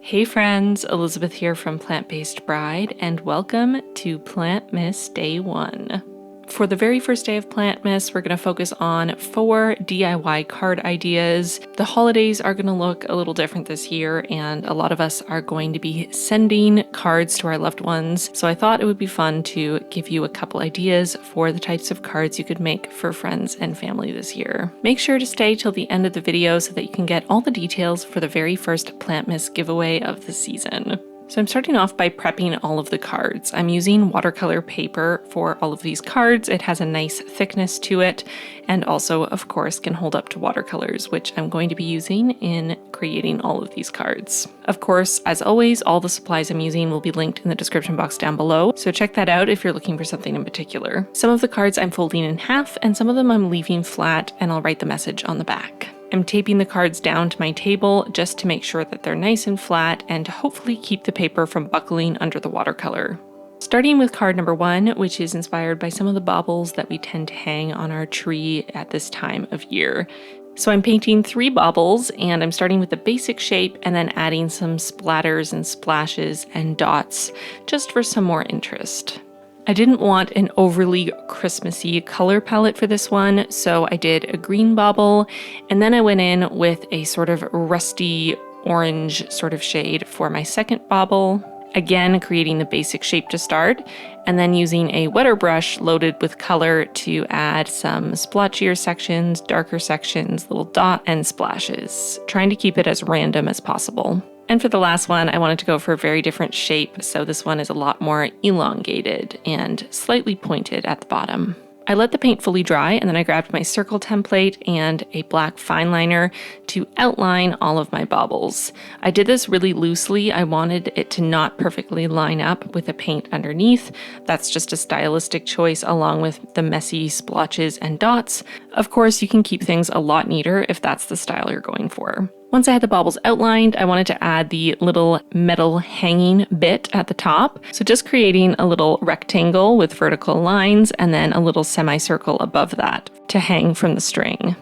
Hey friends, Elizabeth here from Plant-Based Bride, and welcome to Plantmas Day 1. For the very first day of Plantmas, we're going to focus on 4 DIY card ideas. The holidays are going to look a little different this year, and a lot of us are going to be sending cards to our loved ones, so I thought it would be fun to give you a couple ideas for the types of cards you could make for friends and family this year. Make sure to stay till the end of the video so that you can get all the details for the very first Plantmas giveaway of the season. So I'm starting off by prepping all of the cards. I'm using watercolor paper for all of these cards. It has a nice thickness to it, and also, of course, can hold up to watercolors, which I'm going to be using in creating all of these cards. Of course, as always, all the supplies I'm using will be linked in the description box down below, so check that out if you're looking for something in particular. Some of the cards I'm folding in half, and some of them I'm leaving flat, and I'll write the message on the back. I'm taping the cards down to my table just to make sure that they're nice and flat and to hopefully keep the paper from buckling under the watercolor. Starting with card number 1, which is inspired by some of the baubles that we tend to hang on our tree at this time of year. So I'm painting 3 baubles, and I'm starting with the basic shape and then adding some splatters and splashes and dots just for some more interest. I didn't want an overly Christmassy color palette for this one, so I did a green bauble, and then I went in with a sort of rusty orange sort of shade for my second bauble. Again, creating the basic shape to start, and then using a wetter brush loaded with color to add some splotchier sections, darker sections, little dot and splashes, trying to keep it as random as possible. And for the last one, I wanted to go for a very different shape, so this one is a lot more elongated and slightly pointed at the bottom. I let the paint fully dry, and then I grabbed my circle template and a black fine liner to outline all of my baubles. I did this really loosely. I wanted it to not perfectly line up with the paint underneath. That's just a stylistic choice along with the messy splotches and dots. Of course, you can keep things a lot neater if that's the style you're going for. Once I had the baubles outlined, I wanted to add the little metal hanging bit at the top. So just creating a little rectangle with vertical lines and then a little semicircle above that to hang from the string.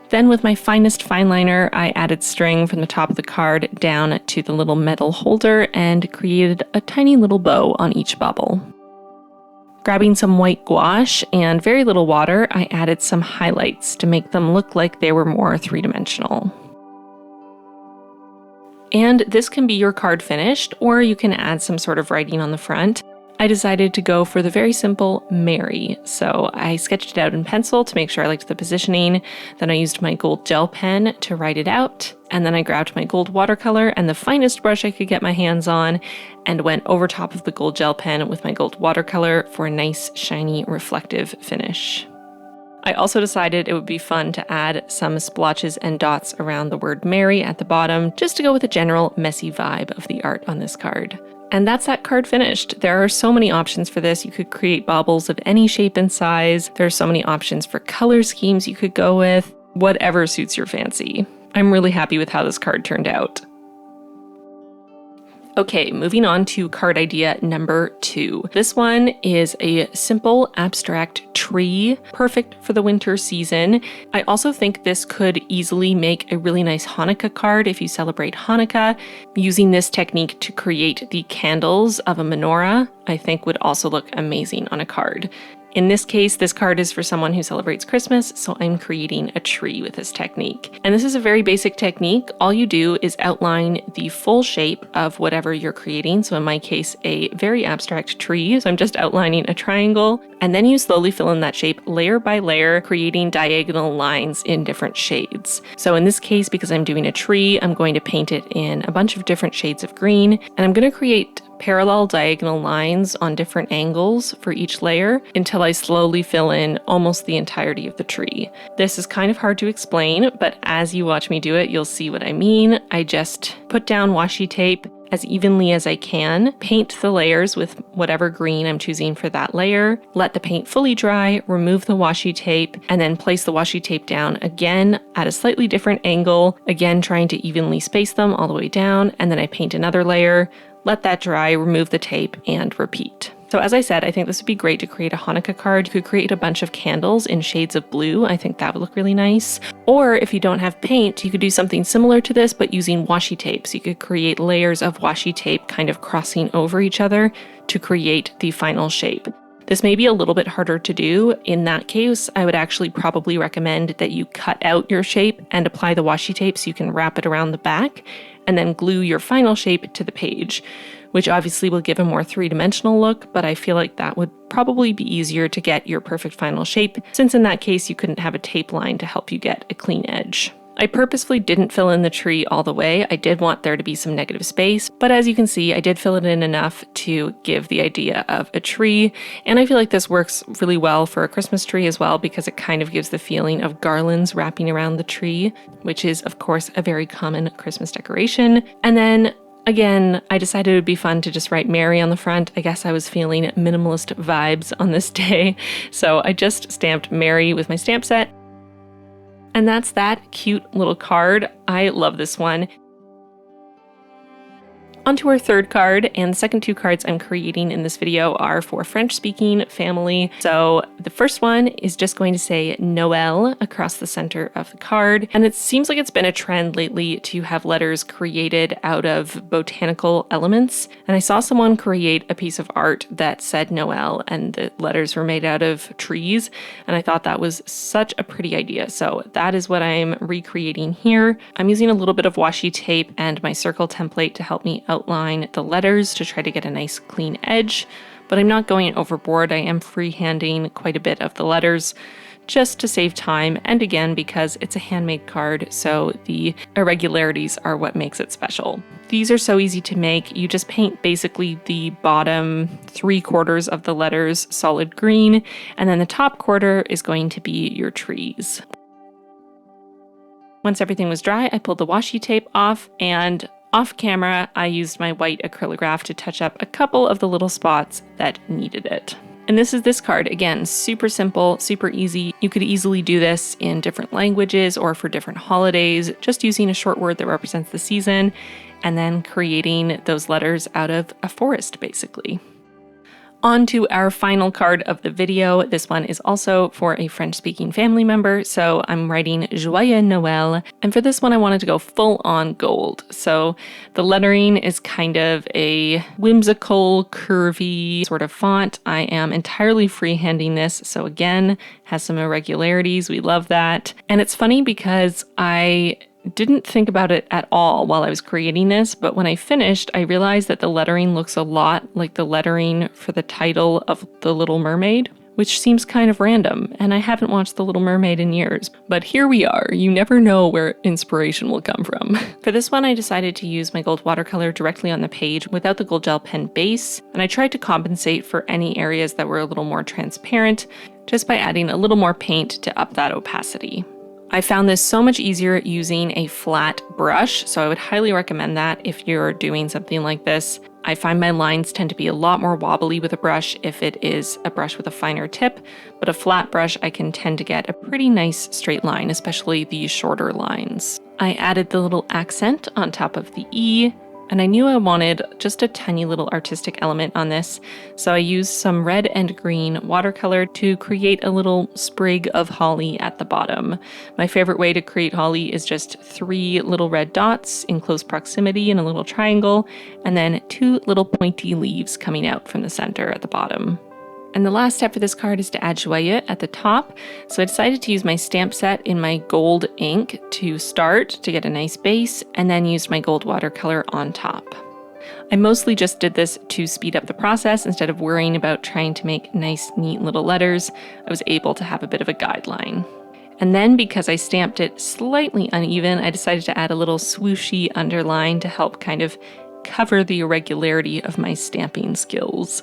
Then with my finest fine liner, I added string from the top of the card down to the little metal holder and created a tiny little bow on each bauble. Grabbing some white gouache and very little water, I added some highlights to make them look like they were more three-dimensional. And this can be your card finished, or you can add some sort of writing on the front. I decided to go for the very simple Mary, so I sketched it out in pencil to make sure I liked the positioning. Then I used my gold gel pen to write it out, and then I grabbed my gold watercolor and the finest brush I could get my hands on and went over top of the gold gel pen with my gold watercolor for a nice, shiny, reflective finish. I also decided it would be fun to add some splotches and dots around the word Mary at the bottom, just to go with a general messy vibe of the art on this card. And that's that card finished. There are so many options for this. You could create baubles of any shape and size. There are so many options for color schemes you could go with, whatever suits your fancy. I'm really happy with how this card turned out. Okay, moving on to card idea number 2. This one is a simple abstract tree, perfect for the winter season. I also think this could easily make a really nice Hanukkah card if you celebrate Hanukkah. Using this technique to create the candles of a menorah, I think would also look amazing on a card. In this case, this card is for someone who celebrates Christmas, so I'm creating a tree with this technique. And this is a very basic technique. All you do is outline the full shape of whatever you're creating. So in my case, a very abstract tree. So I'm just outlining a triangle, and then you slowly fill in that shape layer by layer, creating diagonal lines in different shades. So in this case, because I'm doing a tree, I'm going to paint it in a bunch of different shades of green, and I'm going to create parallel diagonal lines on different angles for each layer until I slowly fill in almost the entirety of the tree. This is kind of hard to explain, but as you watch me do it, you'll see what I mean. I just put down washi tape as evenly as I can, paint the layers with whatever green I'm choosing for that layer, let the paint fully dry, remove the washi tape, and then place the washi tape down again at a slightly different angle, again trying to evenly space them all the way down, and then I paint another layer, let that dry, remove the tape, and repeat. So as I said, I think this would be great to create a Hanukkah card. You could create a bunch of candles in shades of blue. I think that would look really nice. Or if you don't have paint, you could do something similar to this, but using washi tape. So you could create layers of washi tape kind of crossing over each other to create the final shape. This may be a little bit harder to do. In that case, I would actually probably recommend that you cut out your shape and apply the washi tape so you can wrap it around the back and then glue your final shape to the page, which obviously will give a more three-dimensional look, but I feel like that would probably be easier to get your perfect final shape, since in that case you couldn't have a tape line to help you get a clean edge. I purposefully didn't fill in the tree all the way. I did want there to be some negative space, but as you can see, I did fill it in enough to give the idea of a tree, and I feel like this works really well for a Christmas tree as well because it kind of gives the feeling of garlands wrapping around the tree, which is of course a very common Christmas decoration. And then again, I decided it would be fun to just write Merry on the front. I guess I was feeling minimalist vibes on this day, so I just stamped Merry with my stamp set. And that's that cute little card. I love this one. Onto our third card, and the second two cards I'm creating in this video are for French-speaking family. So the first one is just going to say Noël across the center of the card, and it seems like it's been a trend lately to have letters created out of botanical elements. And I saw someone create a piece of art that said Noël, and the letters were made out of trees, and I thought that was such a pretty idea. So that is what I'm recreating here. I'm using a little bit of washi tape and my circle template to help me outline the letters to try to get a nice clean edge, but I'm not going overboard. I am freehanding quite a bit of the letters just to save time, and again because it's a handmade card, so the irregularities are what makes it special. These are so easy to make. You just paint basically the bottom 3/4 of the letters solid green, and then the top quarter is going to be your trees. Once everything was dry, I pulled the washi tape off, and off camera, I used my white acrylograph to touch up a couple of the little spots that needed it. And this is this card. Again, super simple, super easy. You could easily do this in different languages or for different holidays, just using a short word that represents the season, and then creating those letters out of a forest, basically. On to our final card of the video. This one is also for a French-speaking family member, so I'm writing Joyeux Noël, and for this one I wanted to go full-on gold. So the lettering is kind of a whimsical, curvy sort of font. I am entirely freehanding this, so again, has some irregularities. We love that. And it's funny because I didn't think about it at all while I was creating this, but when I finished, I realized that the lettering looks a lot like the lettering for the title of The Little Mermaid, which seems kind of random, and I haven't watched The Little Mermaid in years. But here we are. You never know where inspiration will come from. For this one, I decided to use my gold watercolor directly on the page without the gold gel pen base, and I tried to compensate for any areas that were a little more transparent just by adding a little more paint to up that opacity. I found this so much easier using a flat brush, so I would highly recommend that if you're doing something like this. I find my lines tend to be a lot more wobbly with a brush if it is a brush with a finer tip, but a flat brush I can tend to get a pretty nice straight line, especially the shorter lines. I added the little accent on top of the E, and I knew I wanted just a tiny little artistic element on this, so I used some red and green watercolor to create a little sprig of holly at the bottom. My favorite way to create holly is just 3 little red dots in close proximity in a little triangle, and then 2 little pointy leaves coming out from the center at the bottom. And the last step for this card is to add Joyeux at the top. So I decided to use my stamp set in my gold ink to start to get a nice base, and then used my gold watercolor on top. I mostly just did this to speed up the process instead of worrying about trying to make nice, neat little letters. I was able to have a bit of a guideline. And then because I stamped it slightly uneven, I decided to add a little swooshy underline to help kind of cover the irregularity of my stamping skills.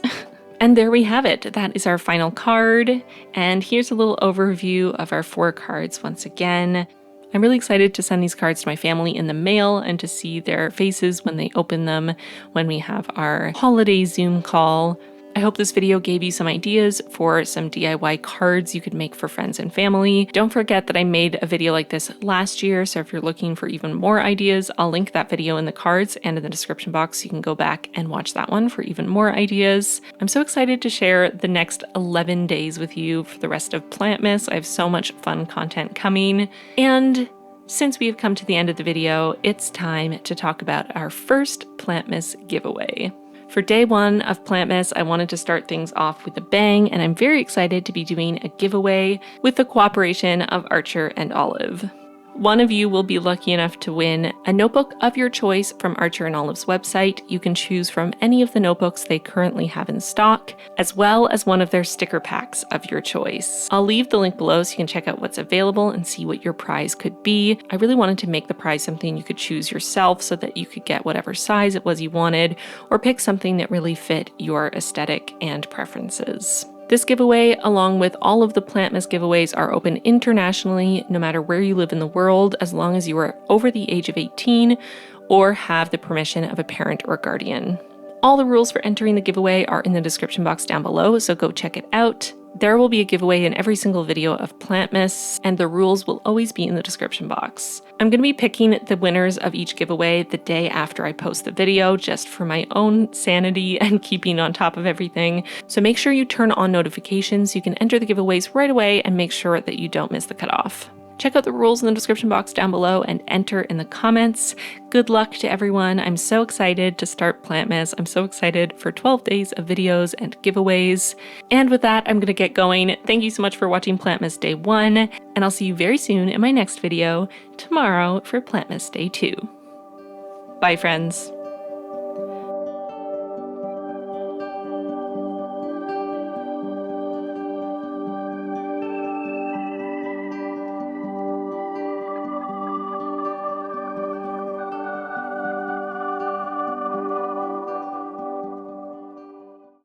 And there we have it. That is our final card. And here's a little overview of our 4 cards once again. I'm really excited to send these cards to my family in the mail and to see their faces when they open them when we have our holiday Zoom call. I hope this video gave you some ideas for some DIY cards you could make for friends and family. Don't forget that I made a video like this last year, so if you're looking for even more ideas, I'll link that video in the cards and in the description box so you can go back and watch that one for even more ideas. I'm so excited to share the next 11 days with you for the rest of Plantmas. I have so much fun content coming. And since we have come to the end of the video, it's time to talk about our first Plantmas giveaway. For day one of Plantmas, I wanted to start things off with a bang, and I'm very excited to be doing a giveaway with the cooperation of Archer and Olive. One of you will be lucky enough to win a notebook of your choice from Archer and Olive's website. You can choose from any of the notebooks they currently have in stock, as well as one of their sticker packs of your choice. I'll leave the link below so you can check out what's available and see what your prize could be. I really wanted to make the prize something you could choose yourself so that you could get whatever size it was you wanted, or pick something that really fit your aesthetic and preferences. This giveaway, along with all of the Plantmas giveaways, are open internationally, no matter where you live in the world, as long as you are over the age of 18 or have the permission of a parent or guardian. All the rules for entering the giveaway are in the description box down below, so go check it out. There will be a giveaway in every single video of Plantmas, and the rules will always be in the description box. I'm going to be picking the winners of each giveaway the day after I post the video, just for my own sanity and keeping on top of everything. So make sure you turn on notifications so you can enter the giveaways right away and make sure that you don't miss the cutoff. Check out the rules in the description box down below and enter in the comments. Good luck to everyone. I'm so excited to start Plantmas. I'm so excited for 12 days of videos and giveaways. And with that, I'm going to get going. Thank you so much for watching Plantmas Day 1, and I'll see you very soon in my next video tomorrow for Plantmas Day 2. Bye, friends.